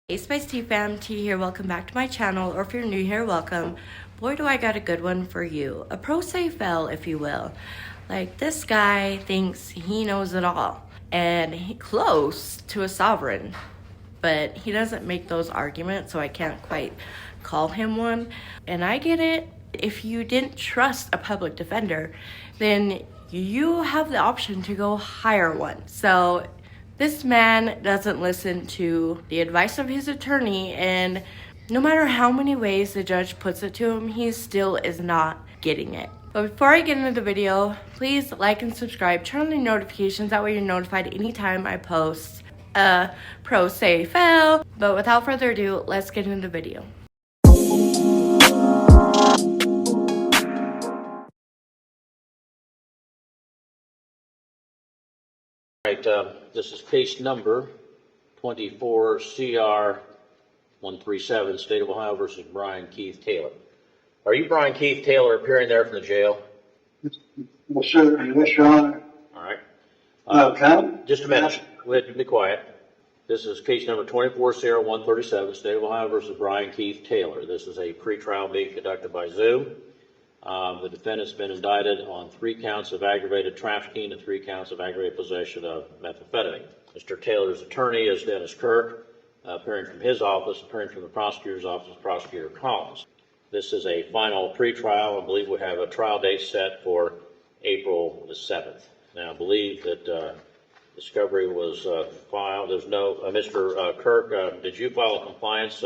Hey Spice Tea fam, T here, welcome back to my channel, or if you're new here, welcome. Boy, do I got a good one for you. A pro se fell, if you will. Like, this guy thinks he knows it all, and he's close to a sovereign, but he doesn't make those arguments, so I can't quite call him one. And I get it. If you didn't trust a public defender, then you have the option to go hire one. So this man doesn't listen to the advice of his attorney, and no matter how many ways the judge puts it to him, he still is not getting it. But before I get into the video, please like and subscribe, turn on the notifications, that way you're notified anytime I post a pro se fail. But without further ado, let's get into the video. Right, this is case number 24 CR 137, State of Ohio versus Brian Keith Taylor. Are you Brian Keith Taylor appearing there from the jail? Yes, sir. Yes, Your Honor. All right. Okay. Just a minute. Be quiet. This is case number 24 CR 137, State of Ohio versus Brian Keith Taylor. This is a pretrial being conducted by Zoom. The defendant's been indicted on 3 counts of aggravated trafficking and 3 counts of aggravated possession of methamphetamine. Mr. Taylor's attorney is Dennis Kirk, appearing from his office, appearing from the prosecutor's office, Prosecutor Collins. This is a final pretrial. I believe we have a trial date set for April the 7th. Now, I believe that discovery was filed. There's no, Mr. Kirk, did you file a compliance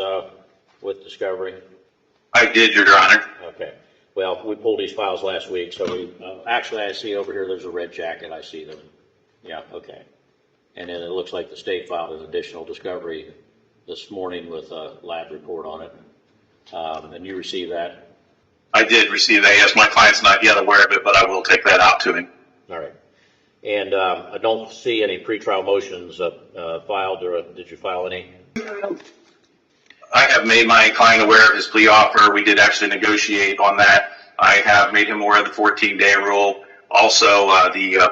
with discovery? I did, Your Honor. Okay. Well, we pulled these files last week, so we, actually I see over here there's a red jacket, I see them. Yeah, okay. And then it looks like the state filed an additional discovery this morning with a lab report on it. And you received that? I did receive that. Yes, my client's not yet aware of it, but I will take that out to him. All right. And I don't see any pretrial motions filed, or did you file any? I have made my client aware of his plea offer. We did actually negotiate on that. I have made him aware of the 14-day rule. Also, the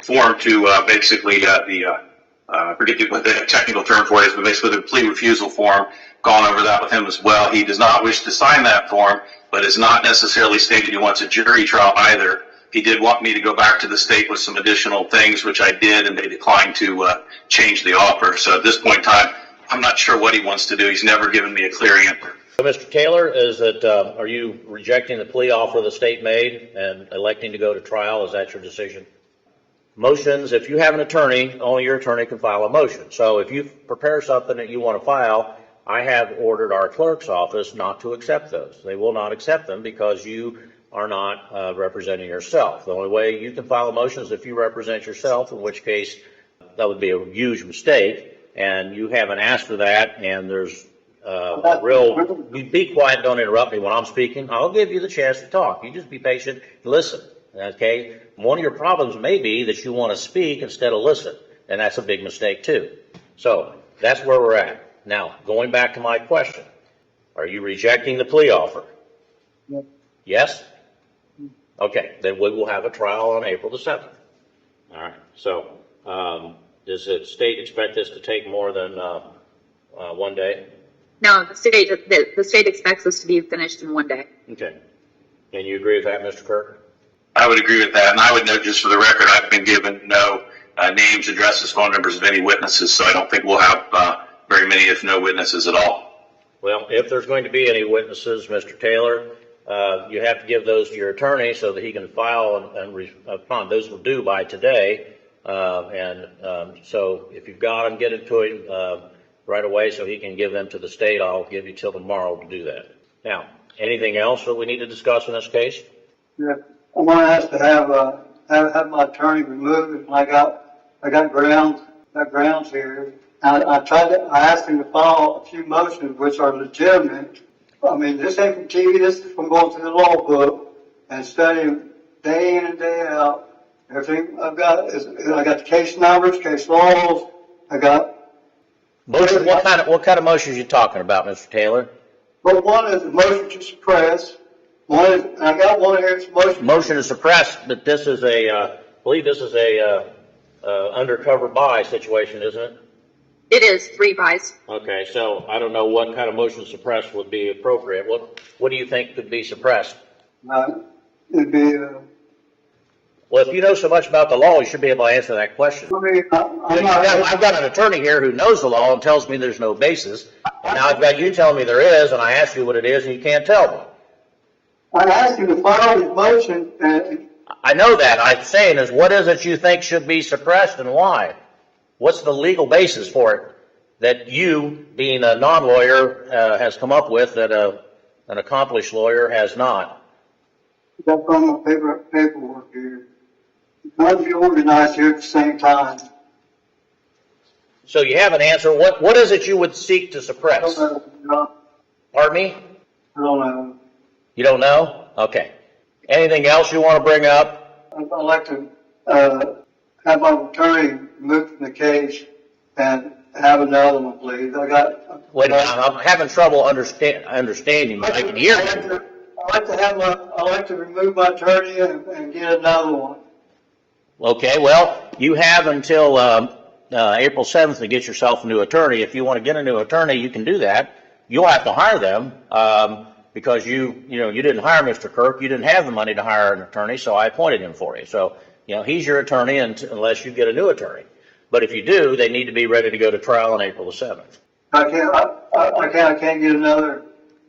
form to basically I forget what the technical term for it is, but basically the plea refusal form, gone over that with him as well. He does not wish to sign that form, but has not necessarily stated he wants a jury trial either. He did want me to go back to the state with some additional things, which I did, and they declined to change the offer. So at this point in time, I'm not sure what he wants to do. He's never given me a clear answer. So, Mr. Taylor, is that are you rejecting the plea offer the state made and electing to go to trial? Is that your decision? Motions, if you have an attorney, only your attorney can file a motion. So if you prepare something that you want to file, I have ordered our clerk's office not to accept those. They will not accept them because you are not representing yourself. The only way you can file a motion is if you represent yourself, in which case that would be a huge mistake. And you haven't asked for that, and there's be quiet, don't interrupt me when I'm speaking. I'll give you the chance to talk. You just be patient and listen, okay? One of your problems may be that you want to speak instead of listen, and that's a big mistake too. So that's where we're at. Now, going back to my question, are you rejecting the plea offer? Yes. Yes? Okay, then we will have a trial on April the 7th. All right, so does the state expect this to take more than 1 day? No, the state expects this to be finished in 1 day. Okay. And you agree with that, Mr. Kirk? I would agree with that. And I would note, just for the record, I've been given no names, addresses, phone numbers of any witnesses, so I don't think we'll have very many, if no witnesses at all. Well, if there's going to be any witnesses, Mr. Taylor, you have to give those to your attorney so that he can file and respond. Those will due by today. So if you've got them, get it to him right away so he can give them to the state. I'll give you till tomorrow to do that. Now, anything else that we need to discuss in this case? Yeah. I want to ask to have my attorney removed. I got grounds here. I asked him to file a few motions which are legitimate. I mean, this ain't from TV. This is from going through the law book and studying day in and day out. Everything I got the case numbers, case laws. I got Motion, what kind of motions are you talking about, Mr. Taylor? Well, one is a motion to suppress. One is, and I got one here. It's motion to suppress, but this is I believe this is a undercover buy situation, isn't it? It is 3 buys. Okay, so I don't know what kind of motion to suppress would be appropriate. What do you think could be suppressed? It'd be, Well, if you know so much about the law, you should be able to answer that question. I mean, I've got an attorney here who knows the law and tells me there's no basis. And now I've got you telling me there is, and I ask you what it is, and you can't tell me. I asked you to file this motion, and I know that. I'm saying is, what is it you think should be suppressed and why? What's the legal basis for it that you, being a non-lawyer, has come up with that an accomplished lawyer has not? got from my paperwork here. None of you organized here at the same time. So you have an answer. What is it you would seek to I suppress? don't know. Pardon me? I don't know. You don't know? Okay. Anything else you want to bring up? I'd like to have my attorney move from the case and have another one, please. Wait a minute. I'm having trouble understanding you. I can hear you. I'd like to remove my attorney and get another one. Okay. Well, you have until April 7th to get yourself a new attorney. If you want to get a new attorney, you can do that. You'll have to hire them because you didn't hire Mr. Kirk. You didn't have the money to hire an attorney, so I appointed him for you. So, he's your attorney unless you get a new attorney. But if you do, they need to be ready to go to trial on April the 7th. I can't get another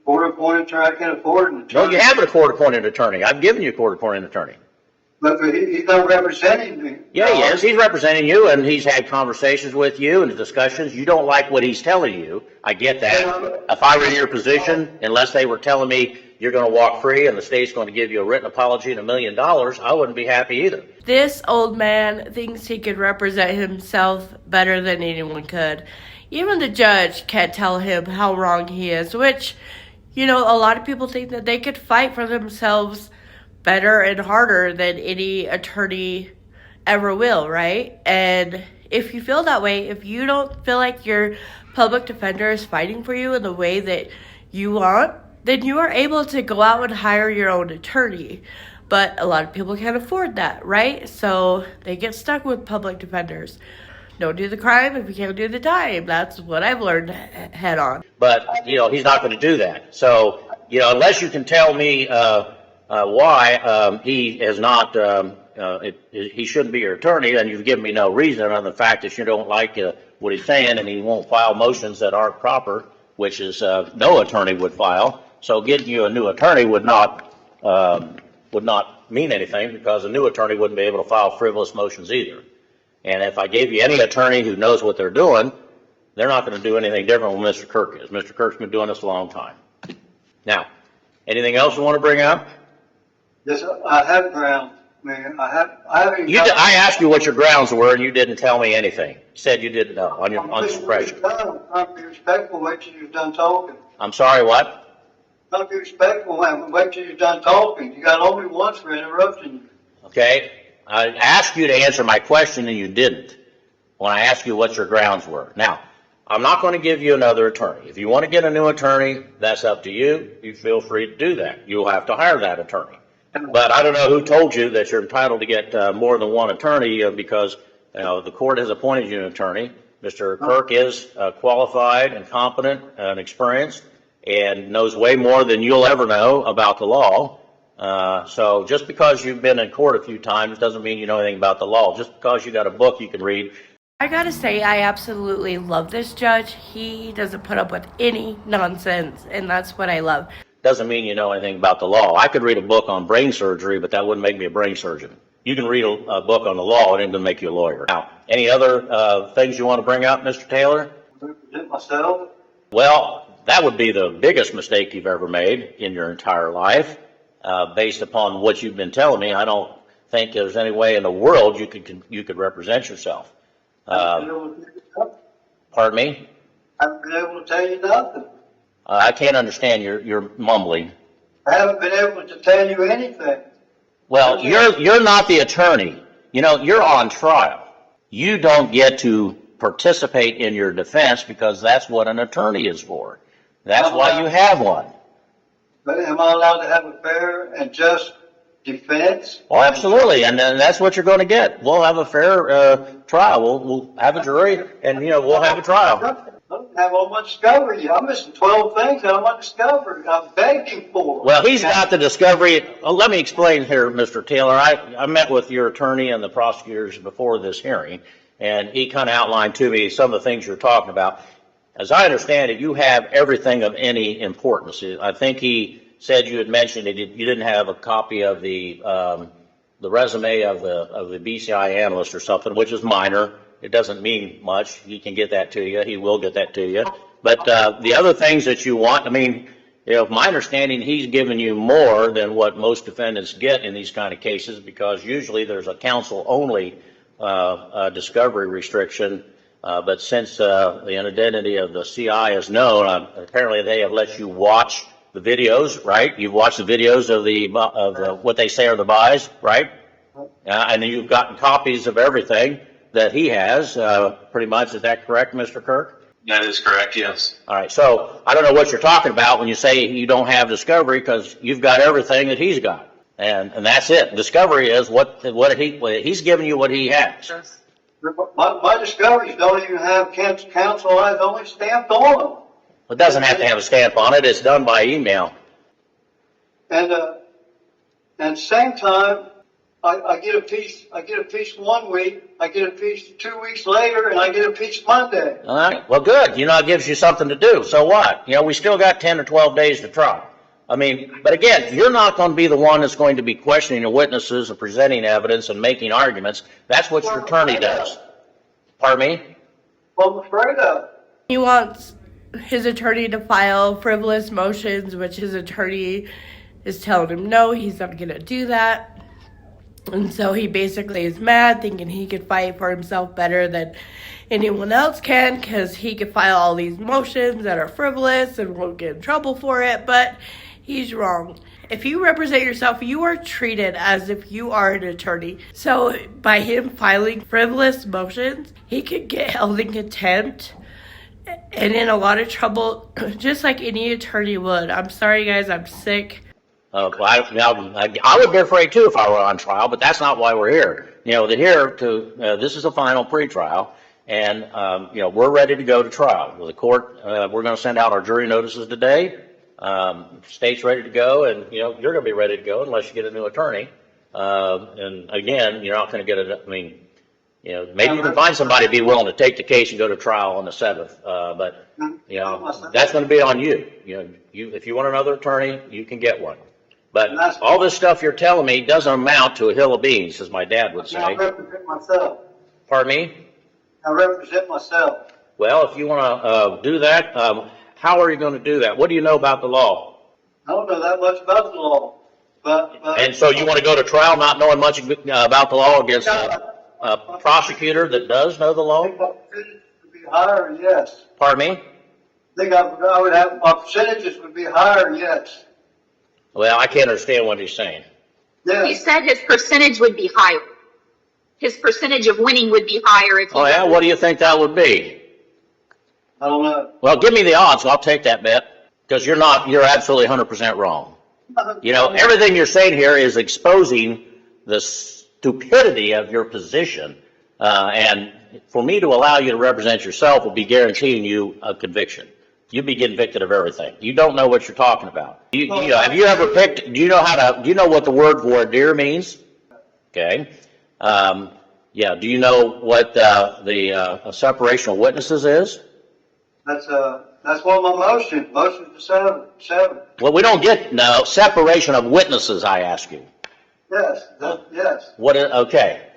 court-appointed attorney. I can't afford an attorney. No, you have a court-appointed attorney. I've given you a court-appointed attorney. But he's not representing me. Yeah, he is. He's representing you, and he's had conversations with you and discussions. You don't like what he's telling you. I get that. If I were in your position, unless they were telling me you're going to walk free and the state's going to give you a written apology and $1 million, I wouldn't be happy either. This old man thinks he could represent himself better than anyone could. Even the judge can't tell him how wrong he is, which, a lot of people think that they could fight for themselves better and harder than any attorney ever will, right? And if you feel that way, if you don't feel like your public defender is fighting for you in the way that you want, then you are able to go out and hire your own attorney. But a lot of people can't afford that, right? So they get stuck with public defenders. Don't do the crime if you can't do the time. That's what I've learned head on. But, he's not going to do that. So, unless you can tell me why he is not, he shouldn't be your attorney, then you've given me no reason other than the fact that you don't like what he's saying and he won't file motions that aren't proper, which is no attorney would file. So getting you a new attorney would not mean anything because a new attorney wouldn't be able to file frivolous motions either. And if I gave you any attorney who knows what they're doing, they're not going to do anything different than Mr. Kirk is. Mr. Kirk's been doing this a long time. Now, anything else you want to bring up? Yes, I have grounds, man. I haven't. I asked you what your grounds were, and you didn't tell me anything. You said you didn't know on suppression. I'm be respectful. Wait till you're done talking. I'm sorry, what? Not be respectful, man. Wait till you're done talking. You got only once for interrupting. Okay. I asked you to answer my question, and you didn't when I asked you what your grounds were. Now, I'm not going to give you another attorney. If you want to get a new attorney, that's up to you. You feel free to do that. You'll have to hire that attorney. But I don't know who told you that you're entitled to get more than one attorney because the court has appointed you an attorney. Mr. Kirk is qualified and competent and experienced and knows way more than you'll ever know about the law. So just because you've been in court a few times doesn't mean you know anything about the law. Just because you got a book you can read. I gotta say, I absolutely love this judge. He doesn't put up with any nonsense, and that's what I love. Doesn't mean you know anything about the law. I could read a book on brain surgery, but that wouldn't make me a brain surgeon. You can read a book on the law, and it doesn't make you a lawyer. Now, any other things you want to bring up, Mr. Taylor? Represent myself. Well, that would be the biggest mistake you've ever made in your entire life. Based upon what you've been telling me, I don't think there's any way in the world you could represent yourself. Pardon me? I haven't been able to tell you nothing. I can't understand your mumbling. I haven't been able to tell you anything. Well, you're not the attorney. You're on trial. You don't get to participate in your defense because that's what an attorney is for. That's why you have one. But am I allowed to have a fair and just defense. Oh, absolutely, and that's what you're going to get. We'll have a fair trial. We'll have a jury, and we'll have a trial. I don't have all my discovery. I'm missing 12 things that I'm not discovered. I'm begging for. Well, he's got the discovery. Let me explain here, Mr. Taylor. I met with your attorney and the prosecutors before this hearing, and he kind of outlined to me some of the things you're talking about. As I understand it, you have everything of any importance. I think he said you had mentioned that you didn't have a copy of the resume of the BCI analyst or something, which is minor. It doesn't mean much. He can get that to you. He will get that to you. But the other things that you want, I mean, my understanding, he's given you more than what most defendants get in these kind of cases, because usually there's a counsel-only discovery restriction. But since the identity of the CI is known, apparently they have let you watch the videos, right? You've watched the videos of the what they say are the buys, right? And then you've gotten copies of everything that he has, pretty much. Is that correct, Mr. Kirk? That is correct, yes. All right. So I don't know what you're talking about when you say you don't have discovery, because you've got everything that he's got, and that's it. Discovery is what he's giving you, what he has. My discoveries don't even have counsel eyes only stamped on them. It doesn't have to have a stamp on it. It's done by email. And same time, I get a piece 1 week, I get a piece 2 weeks later, and I get a piece Monday. All right. Well, good. It gives you something to do. So what? We still got 10 or 12 days to try. I mean, but again, you're not going to be the one that's going to be questioning the witnesses and presenting evidence and making arguments. That's what your attorney does. Pardon me? Well, I'm afraid of. He wants his attorney to file frivolous motions, which his attorney is telling him no, he's not going to do that. And so he basically is mad, thinking he could fight for himself better than anyone else can, because he could file all these motions that are frivolous and won't get in trouble for it. But he's wrong. If you represent yourself, you are treated as if you are an attorney. So by him filing frivolous motions, he could get held in contempt and in a lot of trouble, just like any attorney would. I'm sorry, guys. I'm sick. I would be afraid too if I were on trial, but that's not why we're here. This is a final pretrial, and we're ready to go to trial. The court, we're going to send out our jury notices today. State's ready to go, and you're going to be ready to go unless you get a new attorney. And again, you're not going to get maybe you can find somebody to be willing to take the case and go to trial on the 7th. But that's going to be on you. If you want another attorney, you can get one. But all this stuff you're telling me doesn't amount to a hill of beans, as my dad would say. I represent myself. Pardon me? I represent myself. Well, if you want to do that, how are you going to do that? What do you know about the law? I don't know that much about the law. But and so you want to go to trial not knowing much about the law against a prosecutor that does know the law? I think my percentages would be higher, yes. Pardon me? I think I would have, my percentages would be higher, yes. Well, I can't understand what he's saying. Yes. He said his percentage would be higher. His percentage of winning would be higher if he. Oh yeah, what do you think that would be? I don't know. Well, give me the odds. I'll take that bet, because you're absolutely 100% wrong. Everything you're saying here is exposing the stupidity of your position, and for me to allow you to represent yourself will be guaranteeing you a conviction. You'll be getting convicted of everything. You don't know what you're talking about. Have you ever picked? Do you know what the word voir dire means? Okay. Do you know what the separation of witnesses is? That's one of my motions. Motion to seven. Well, we don't get separation of witnesses. I ask you. Yes. Yes. What is okay?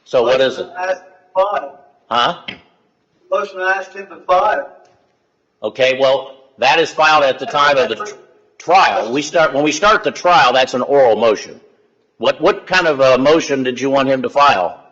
So what is it? Ask 5. Huh? Motion to ask him to 5. Okay. Well, that is filed at the time of the trial. When we start the trial, that's an oral motion. What kind of a motion did you want him to file?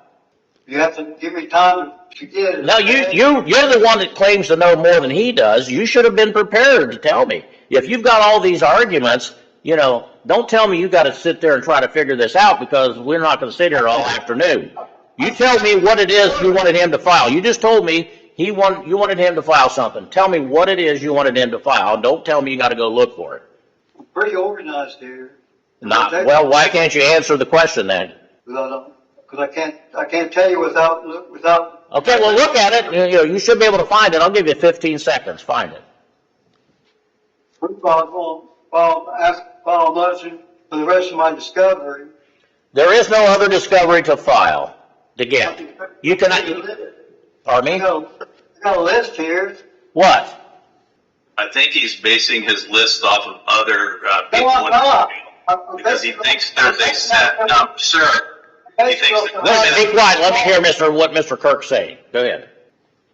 You have to give me time to get it. No, you're the one that claims to know more than he does. You should have been prepared to tell me. If you've got all these arguments, don't tell me you got to sit there and try to figure this out, because we're not going to sit here all afternoon. You tell me what it is you wanted him to file. You just told me you wanted him to file something. Tell me what it is you wanted him to file. Don't tell me you got to go look for it. I'm pretty organized here. Not, well, why can't you answer the question then? Because I can't tell you without. Okay, well, look at it. You should be able to find it. I'll give you 15 seconds. Find it. First of all, file a motion for the rest of my discovery. There is no other discovery to file, to get. You cannot, pardon me? I got a list here. What? I think he's basing his list off of other people. No, I'm not. Because he thinks there's a set, no, sir. He thinks Be quiet. Let me hear what Mr. Kirk's saying. Go ahead.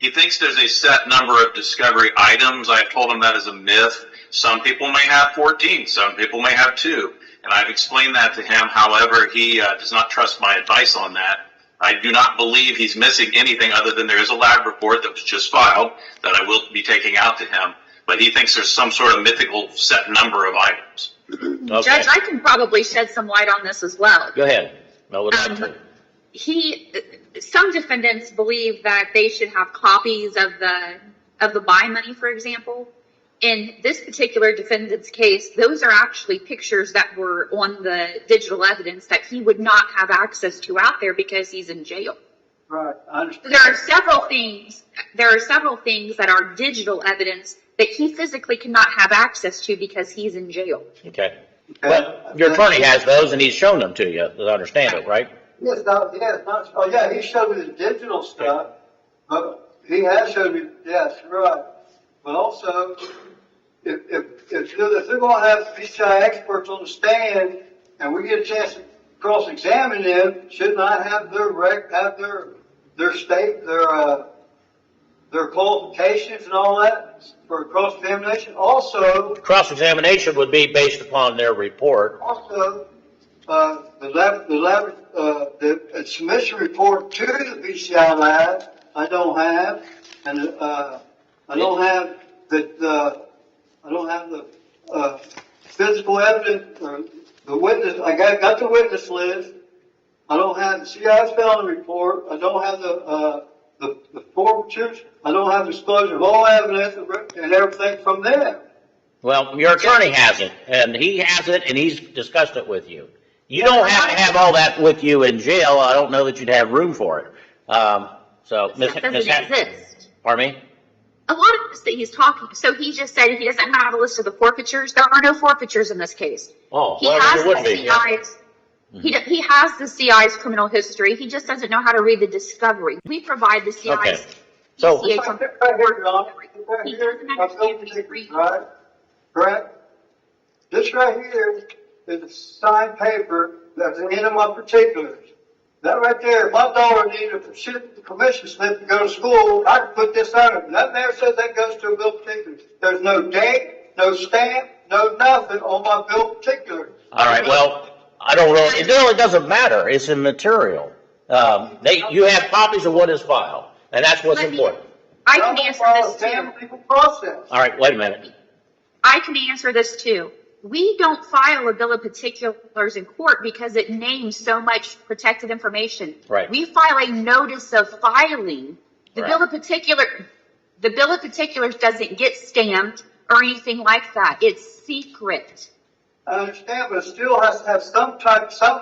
He thinks there's a set number of discovery items. I've told him that is a myth. Some people may have 14. Some people may have 2. And I've explained that to him. However, he does not trust my advice on that. I do not believe he's missing anything other than there is a lab report that was just filed that I will be taking out to him. But he thinks there's some sort of mythical set number of items. Okay. Judge, I can probably shed some light on this as well. Go ahead. No, would like to. Some defendants believe that they should have copies of the buy money, for example. In this particular defendant's case, those are actually pictures that were on the digital evidence that he would not have access to out there because he's in jail. Right, I understand. There are several things that are digital evidence that he physically cannot have access to because he's in jail. Okay. But your attorney has those, and he's shown them to you, to understand it, right? Yes, he showed me the digital stuff, but he has showed me, yes, right. But also, if they're going to have PCI experts on the stand, and we get a chance to cross-examine them, shouldn't I have their qualifications and all that for cross-examination? Also, Cross-examination would be based upon their report. Also, the submission report to the BCI lab, I don't have, and I don't have the physical evidence or the witness. I got the witness list. I don't have the CI's felony report. I don't have the forfeitures. I don't have disclosure of all evidence and everything from them. Well, your attorney has it, and he has it, and he's discussed it with you. You don't have to have all that with you in jail. I don't know that you'd have room for it. Ms. Doesn't exist. Pardon me? A lot of this that he's talking, so he just said he doesn't have a list of the forfeitures. There are no forfeitures in this case. Oh, He well, has there would the be. Yeah. CI's. He has the CI's criminal history. He just doesn't know how to read the discovery. We provide the CI's. Okay. So- PCA Right here, John. Right He here, doesn't my bill understand particulars, read. right? Correct? This right here is a signed paper that's the end of my particulars. That right there, if my daughter needed a permission slip to go to school, I can put this on it. That there says that goes to a bill of particulars. There's no date, no stamp, no nothing on my bill of particulars. All right, well, it really doesn't matter. It's immaterial. You have copies of what is filed, and that's what's important. I can answer this too. Legal process. All right, wait a minute. I can answer this too. We don't file a bill of particulars in court because it names so much protected information. Right. We file a notice of filing. The Right. bill of particulars doesn't get stamped or anything like that. It's secret. I understand, but it still has to have some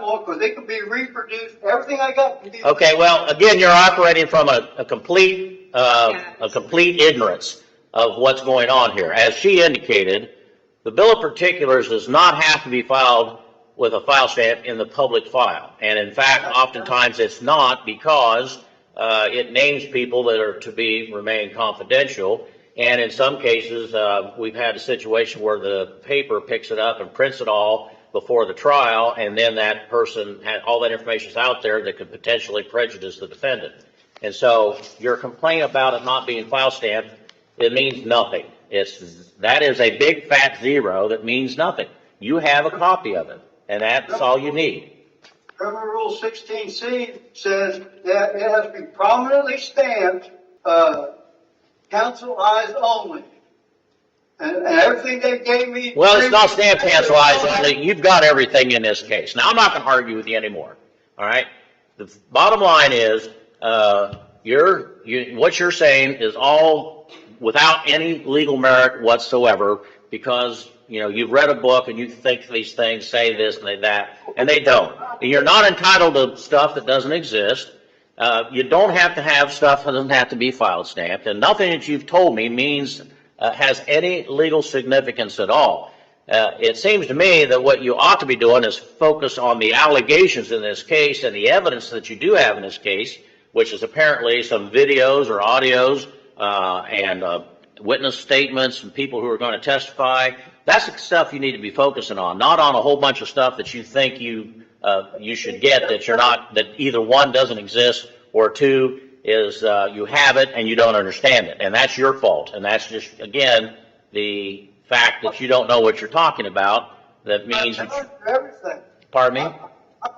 more, because they can be reproduced. Everything I got can be. Okay, well, again, you're operating from a complete ignorance of what's going on here. As she indicated, the bill of particulars does not have to be filed with a file stamp in the public file. And in fact, oftentimes it's not, because it names people that are to remain confidential. And in some cases, we've had a situation where the paper picks it up and prints it all before the trial, and then that person had all that information out there that could potentially prejudice the defendant. And so your complaint about it not being file stamped, it means nothing. That is a big fat zero that means nothing. You have a copy of it, and that's all you need. Criminal Rule 16C says that it has to be prominently stamped, counsel eyes only. And everything they gave me. Well, it's not stamped cancel eyes only. You've got everything in this case. Now, I'm not going to argue with you anymore. All right? The bottom line is, what you're saying is all without any legal merit whatsoever, because you've read a book and you think these things say this and that, and they don't. You're not entitled to stuff that doesn't exist. You don't have to have stuff that doesn't have to be file stamped, and nothing that you've told me means has any legal significance at all. It seems to me that what you ought to be doing is focus on the allegations in this case and the evidence that you do have in this case, which is apparently some videos or audios and witness statements and people who are going to testify. That's the stuff you need to be focusing on, not on a whole bunch of stuff that you think you should get that you're not, that either one doesn't exist or two is you have it and you don't understand it, and that's your fault. And that's just, again, the fact that you don't know what you're talking about. That means I charge for everything. Pardon me? I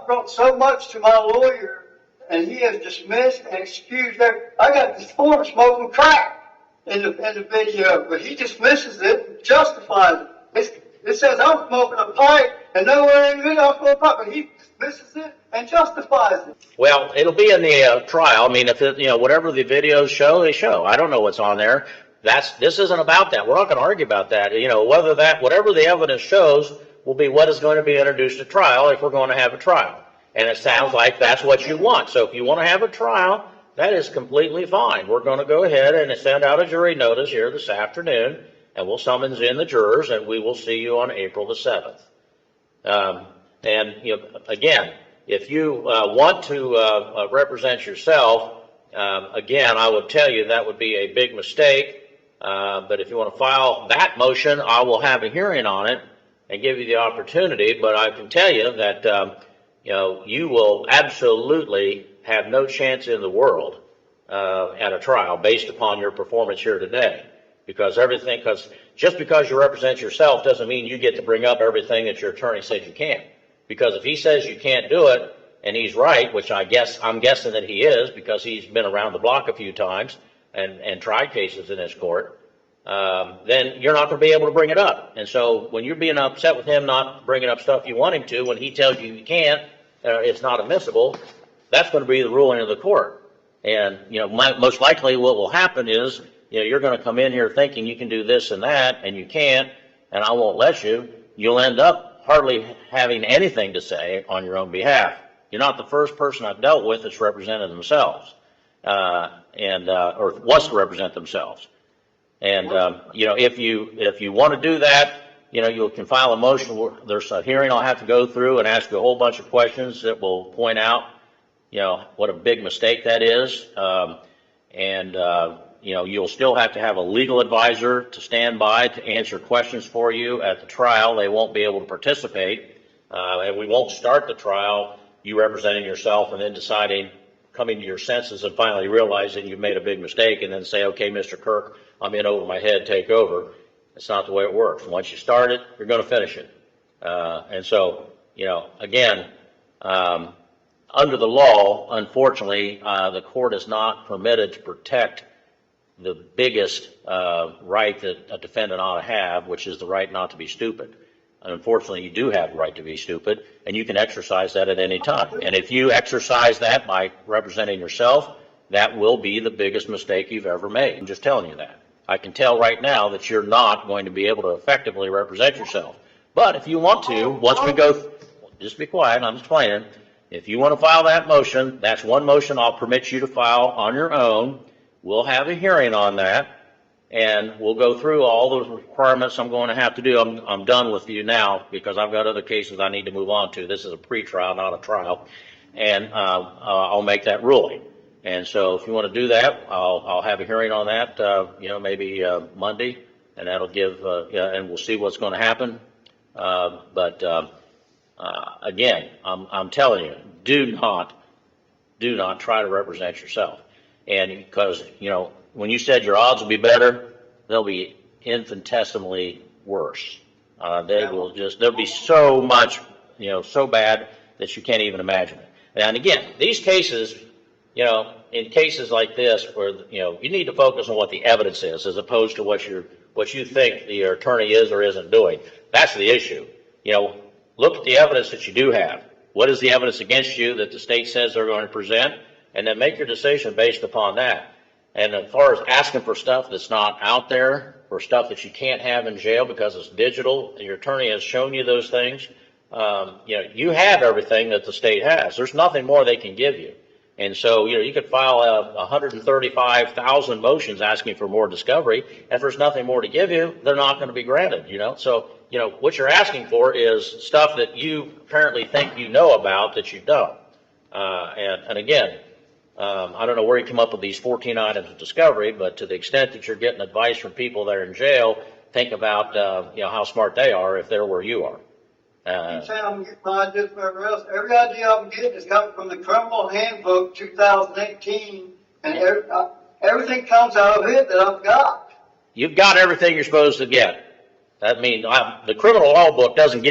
brought so much to my lawyer, and he has dismissed and excused everything. I got this form smoking crack in the video, but he dismisses it, justifies it. It says I'm smoking a pipe, and nowhere in the video I'm smoking a pipe, but he dismisses it and justifies it. Well, it'll be in the trial. I mean, if it, whatever the videos show, they show. I don't know what's on there. This isn't about that. We're not going to argue about that. Whatever the evidence shows will be what is going to be introduced at trial if we're going to have a trial. And it sounds like that's what you want. So if you want to have a trial, that is completely fine. We're going to go ahead and send out a jury notice here this afternoon, and we'll summons in the jurors, and we will see you on April the 7th. Again, if you want to represent yourself, again, I would tell you that would be a big mistake. But if you want to file that motion, I will have a hearing on it and give you the opportunity. But I can tell you that you will absolutely have no chance in the world at a trial based upon your performance here today. Because just because you represent yourself doesn't mean you get to bring up everything that your attorney said you can't. Because if he says you can't do it, and he's right, which I'm guessing that he is, because he's been around the block a few times and tried cases in this court, then you're not going to be able to bring it up. And so when you're being upset with him not bringing up stuff you want him to, when he tells you you can't, it's not admissible, that's going to be the ruling of the court. And most likely what will happen is you're going to come in here thinking you can do this and that, and you can't, and I won't let you. You'll end up hardly having anything to say on your own behalf. You're not the first person I've dealt with that's represented themselves, or wants to represent themselves. And if you want to do that, you can file a motion. There's a hearing I'll have to go through and ask you a whole bunch of questions that will point out, what a big mistake that is. You'll still have to have a legal advisor to stand by to answer questions for you at the trial. They won't be able to participate, and we won't start the trial you representing yourself and then coming to your senses and finally realizing you've made a big mistake and then say, okay, Mr. Kirk, I'm in over my head, take over. It's not the way it works. Once you start it, you're going to finish it. And so, again, under the law, unfortunately, the court is not permitted to protect the biggest right that a defendant ought to have, which is the right not to be stupid. And unfortunately, you do have the right to be stupid, and you can exercise that at any time. And if you exercise that by representing yourself, that will be the biggest mistake you've ever made. I'm just telling you that. I can tell right now that you're not going to be able to effectively represent yourself. But if you want to, once we go, just be quiet, I'm explaining. If you want to file that motion, that's one motion I'll permit you to file on your own. We'll have a hearing on that, and we'll go through all those requirements I'm going to have to do. I'm done with you now because I've got other cases I need to move on to. This is a pre-trial, not a trial, and I'll make that ruling. And so if you want to do that, I'll have a hearing on that, maybe Monday, and that'll give, and we'll see what's going to happen. Again, I'm telling you, do not try to represent yourself. And because, when you said your odds will be better, they'll be infinitesimally worse. They'll be so much, so bad that you can't even imagine it. And again, these cases, in cases like this where, you need to focus on what the evidence is as opposed to what you think the attorney is or isn't doing. That's the issue. Look at the evidence that you do have. What is the evidence against you that the state says they're going to present? And then make your decision based upon that. And as far as asking for stuff that's not out there, or stuff that you can't have in jail because it's digital, and your attorney has shown you those things, you have everything that the state has. There's nothing more they can give you. And so, you could file 135,000 motions asking for more discovery. If there's nothing more to give you, they're not going to be granted, So, what you're asking for is stuff that you apparently think you know about that you don't. And again, I don't know where you come up with these 14 items of discovery, but to the extent that you're getting advice from people that are in jail, think about, how smart they are if they're where you are. You say I'm getting my ideas from everywhere else. Every idea I'm getting is coming from the Criminal Handbook 2018, and everything comes out of it that I've got. You've got everything you're supposed to get. That means the criminal law book doesn't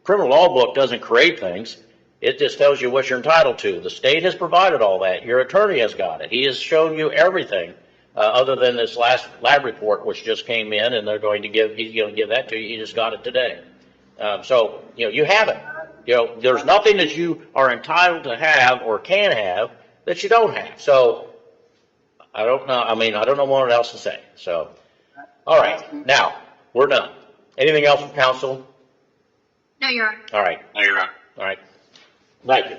criminal law book doesn't create things. It just tells you what you're entitled to. The state has provided all that. Your attorney has got it. He has shown you everything, other than this last lab report, which just came in, and he's going to give that to you. He just got it today. So, you have it. There's nothing that you are entitled to have or can have that you don't have. So, I don't know. I don't know what else to say. So, all right. Now, we're done. Anything else from counsel? No, Your Honor. All right. No, you're right. All right. Thank you.